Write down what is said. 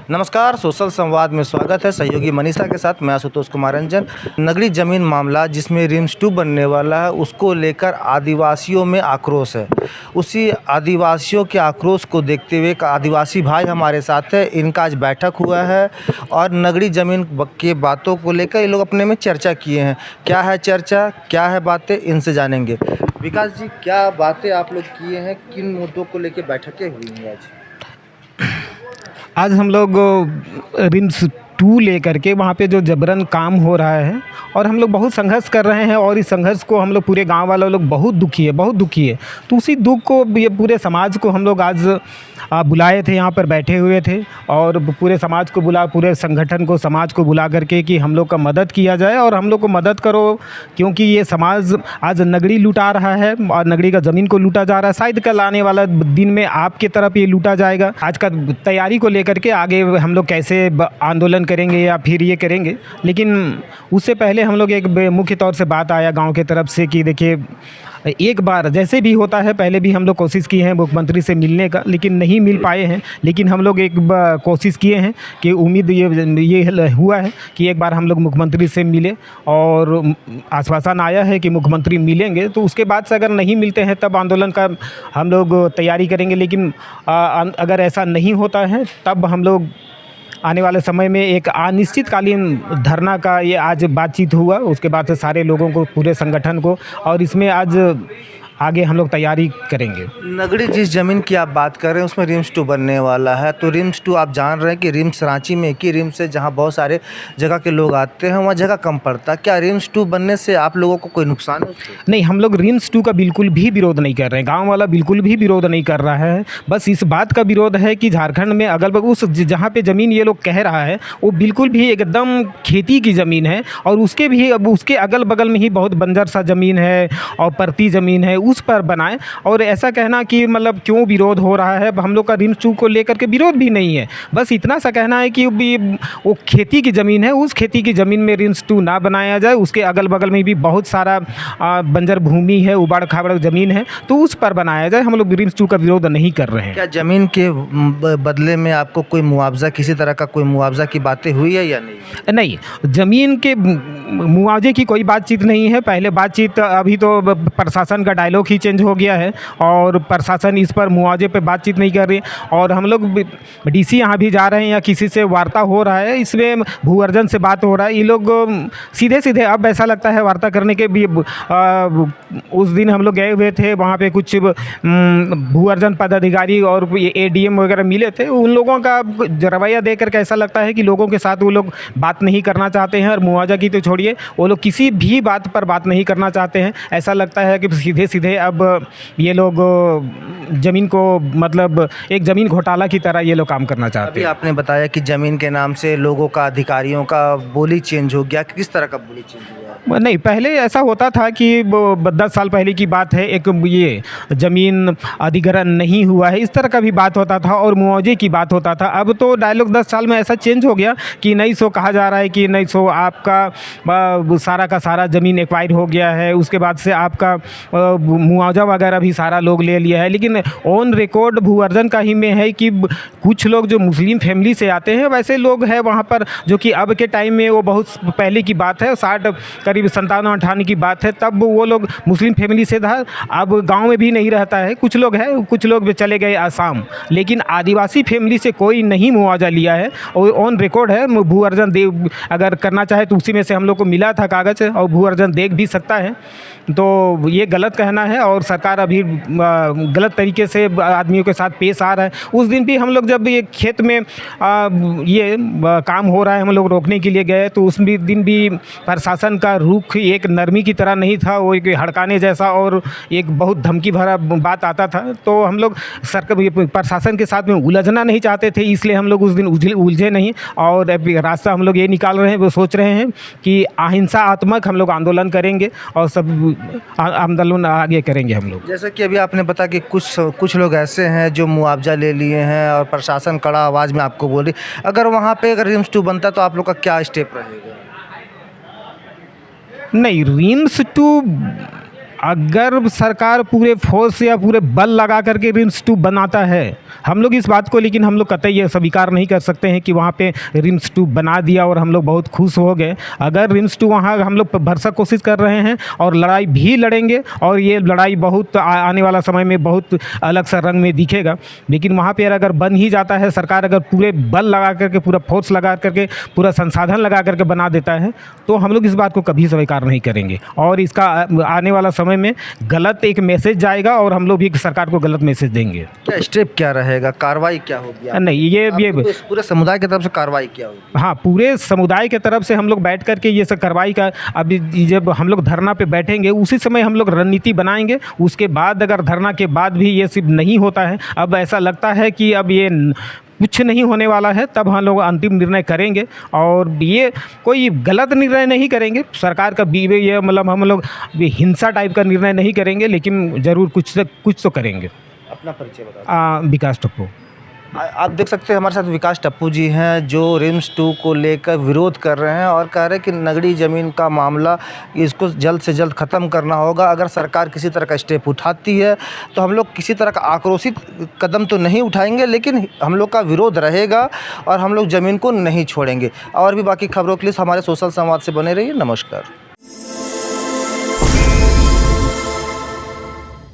नमस्कार, सोशल संवाद में स्वागत है। सहयोगी मनीषा के साथ मैं आशुतोष कुमार रंजन। नगरीय ज़मीन मामला जिसमें रिम्स 2 बनने वाला है, उसको लेकर आदिवासियों में आक्रोश है। उसी आदिवासियों के आक्रोश को देखते हुए एक आदिवासी भाई हमारे साथ है। इनका आज बैठक हुआ है और नगरीय ज़मीन के बातों को लेकर ये लोग अपने में चर्चा किए हैं। क्या है चर्चा, क्या है बातें, इनसे जानेंगे। विकास जी, क्या बातें आप लोग किए हैं, किन मुद्दों को लेकर बैठकें हुई हैं आज? आज हम लोग रिम्स 2 लेकर के वहाँ पे जो जबरन काम हो रहा है और हम लोग बहुत संघर्ष कर रहे हैं और इस संघर्ष को हम लोग पूरे गांव वाले लोग बहुत दुखी है। तो उसी दुख को ये पूरे समाज को हम लोग आज बुलाए थे, यहाँ पर बैठे हुए थे और पूरे समाज को पूरे संगठन को, समाज को बुला करके कि हम लोग का मदद किया जाए और हम लोग को मदद करो, क्योंकि ये समाज आज नगरी लुटा रहा है और नगरी का ज़मीन को लूटा जा रहा है। शायद कल आने वाला दिन में आपकी तरफ ये लूटा जाएगा। आज का तैयारी को लेकर के आगे हम लोग कैसे आंदोलन करेंगे या फिर ये करेंगे, लेकिन उससे पहले हम लोग एक मुख्य तौर से बात आया गांव की तरफ से कि देखिए, एक बार जैसे भी होता है, पहले भी हम लोग कोशिश किए हैं मुख्यमंत्री से मिलने का, लेकिन नहीं मिल पाए हैं। लेकिन हम लोग एक कोशिश किए हैं कि उम्मीद ये हुआ है कि एक बार हम लोग मुख्यमंत्री से मिले और आश्वासन आया है कि मुख्यमंत्री मिलेंगे। तो उसके बाद से अगर नहीं मिलते हैं तब आंदोलन का हम लोग तैयारी करेंगे। लेकिन अगर ऐसा नहीं होता है तब हम लोग आने वाले समय में एक अनिश्चितकालीन धरना का ये आज बातचीत हुआ। उसके बाद से सारे लोगों को, पूरे संगठन को, और इसमें आज आगे हम लोग तैयारी करेंगे। नगरी जिस ज़मीन की आप बात कर रहे हैं उसमें रिम्स 2 बनने वाला है, तो रिम्स 2 आप जान रहे हैं कि रिम्स रांची में एक ही रिम्स है जहां बहुत सारे जगह के लोग आते हैं, वहां जगह कम पड़ता है। क्या रिम्स 2 बनने से आप लोगों को कोई नुकसान है उससे? नहीं, हम लोग रिम्स 2 का बिल्कुल भी विरोध नहीं कर रहे हैं। गांव वाला बिल्कुल भी विरोध नहीं कर रहा है। बस इस बात का विरोध है कि झारखंड में अगल बगल उस जहाँ पे ज़मीन ये लोग कह रहा है वो बिल्कुल भी एकदम खेती की ज़मीन है और उसके भी अब उसके अगल बगल में ही बहुत बंजर सा ज़मीन है और परती ज़मीन है, उस पर बनाएं। और ऐसा कहना कि मतलब क्यों विरोध हो रहा है, हम लोग का रिम्स 2 को लेकर के विरोध भी नहीं है। बस इतना सा कहना है कि वो खेती की ज़मीन है, उस खेती की ज़मीन में रिम्स 2 ना बनाया जाए। उसके अगल बगल में भी बहुत सारा बंजर भूमि है, उबड़ खाबड़ ज़मीन है, तो उस पर बनाया जाए। हम लोग रिम्स 2 का विरोध नहीं कर रहे हैं। क्या ज़मीन के बदले में आपको कोई मुआवजा, किसी तरह का कोई मुआवजा की बातें हुई है या नहीं? नहीं, ज़मीन के मुआवजे की कोई बातचीत नहीं है। पहले बातचीत, अभी तो प्रशासन का डायलॉग ही चेंज हो गया है और प्रशासन इस पर मुआवजे पे बातचीत नहीं कर रही। और हम लोग डीसी यहाँ भी जा रहे हैं या किसी से वार्ता हो रहा है, इसमें भू अर्जन से बात हो रहा है। ये लोग सीधे सीधे, अब ऐसा लगता है वार्ता करने के भी उस दिन हम लोग गए हुए थे, वहाँ पे कुछ भू अर्जन पदाधिकारी और एडीएम वगैरह मिले थे। उन लोगों का रवैया देख करके ऐसा लगता है कि लोगों के साथ वो लोग बात नहीं करना चाहते हैं और मुआवजा की तो छोड़िए, वो लोग किसी भी बात पर बात नहीं करना चाहते हैं। ऐसा लगता है कि सीधे सीधे अब ये लोग ज़मीन को, मतलब एक ज़मीन घोटाला की तरह ये लोग काम करना चाहते अभी हैं। आपने बताया कि ज़मीन के नाम से लोगों का, अधिकारियों का बोली चेंज हो गया। किस तरह का बोली चेंज हुआ? नहीं, पहले ऐसा होता था कि 10 साल पहले की बात है, एक ये ज़मीन अधिग्रहण नहीं हुआ है, इस तरह का भी बात होता था और मुआवजे की बात होता था। अब तो डायलॉग 10 साल में ऐसा चेंज हो गया कि नहीं सो कहा जा रहा है कि नहीं सो आपका सारा का सारा ज़मीन एक्वायर हो गया है। उसके बाद से आपका मुआवजा वगैरह भी सारा लोग ले लिया है। लेकिन ऑन रिकॉर्ड भू अर्जन का ही में है कि कुछ लोग जो मुस्लिम फैमिली से आते हैं, वैसे लोग हैं वहाँ पर, जो कि अब के टाइम में, वो बहुत पहले की बात है, 60 करीब 57-58 की बात है, तब वो लोग मुस्लिम फैमिली से था। अब गांव में भी नहीं रहता है, कुछ लोग हैं, कुछ लोग चले गए आसाम। लेकिन आदिवासी फैमिली से कोई नहीं मुआवजा लिया है और ऑन रिकॉर्ड है। भू अर्जन दे, अगर करना चाहे तो उसी में से हम लोग को मिला था कागज़, और भू अर्जन देख भी सकता है। तो ये गलत कहना है और सरकार अभी गलत तरीके से आदमियों के साथ पेश आ रहा है। उस दिन भी हम लोग जब ये खेत में ये काम हो रहा है, हम लोग रोकने के लिए गए, तो उस दिन भी प्रशासन का रुख एक नरमी की तरह नहीं था, वो एक हड़काने जैसा और एक बहुत धमकी भरा बात आता था। तो हम लोग सरकार, प्रशासन के साथ में उलझना नहीं चाहते थे, इसलिए हम लोग उस दिन उलझे नहीं और रास्ता हम लोग ये निकाल रहे हैं, वो सोच रहे हैं कि अहिंसात्मक हम लोग आंदोलन करेंगे और सब आंदोलन आगे करेंगे हम लोग। जैसा कि अभी आपने बताया कि कुछ लोग ऐसे हैं जो मुआवजा ले लिए हैं और प्रशासन कड़ा आवाज़ में आपको बोल रही, अगर वहाँ पे अगर रिम्स 2 बनता तो आप लोग का क्या स्टेप रहेगा? नहीं, रिम्स 2 अगर सरकार पूरे फोर्स या पूरे बल लगा करके रिम्स 2 बनाता है, हम लोग इस बात को लेकिन हम लोग कतई ये स्वीकार नहीं कर सकते हैं कि वहाँ पे रिम्स 2 बना दिया और हम लोग बहुत खुश हो गए। अगर रिम्स 2 वहाँ हम लोग भरसक कोशिश कर रहे हैं और लड़ाई भी लड़ेंगे, और ये लड़ाई बहुत आने वाला समय में बहुत अलग सा रंग में दिखेगा। लेकिन वहाँ पर अगर बन ही जाता है, सरकार अगर पूरे बल लगा करके, पूरा फोर्स लगा करके, पूरा संसाधन लगा करके बना देता है, तो हम लोग इस बात को कभी स्वीकार नहीं करेंगे और इसका आने वाला समय में गलत एक मैसेज जाएगा और हम लोग भी सरकार को गलत मैसेज देंगे। क्या स्टेप क्या रहेगा, कार्रवाई क्या होगी? नहीं, ये इस पूरे समुदाय की तरफ से कार्रवाई क्या होगी? हाँ, पूरे समुदाय के तरफ से हम लोग बैठ करके ये सब कार्रवाई का, अभी जब हम लोग धरना पे बैठेंगे उसी समय हम लोग रणनीति बनाएंगे। उसके बाद अगर धरना के बाद भी ये सिर्फ नहीं होता है, अब ऐसा लगता है कि अब ये कुछ नहीं होने वाला है, तब हम लोग अंतिम निर्णय करेंगे। और ये कोई गलत निर्णय नहीं करेंगे, सरकार का ये मतलब हम लोग हिंसा टाइप का निर्णय नहीं करेंगे, लेकिन ज़रूर कुछ तो करेंगे। अपना परिचय बता। विकास टप्पू। आप देख सकते हैं हमारे साथ विकास टप्पू जी हैं, जो रिम्स 2 को लेकर विरोध कर रहे हैं और कह रहे हैं कि नगड़ी ज़मीन का मामला, इसको जल्द से जल्द ख़त्म करना होगा। अगर सरकार किसी तरह का स्टेप उठाती है तो हम लोग किसी तरह का आक्रोशित कदम तो नहीं उठाएंगे, लेकिन हम लोग का विरोध रहेगा और हम लोग ज़मीन को नहीं छोड़ेंगे। और भी बाकी खबरों के लिए हमारे सोशल संवाद से बने रहिए। नमस्कार।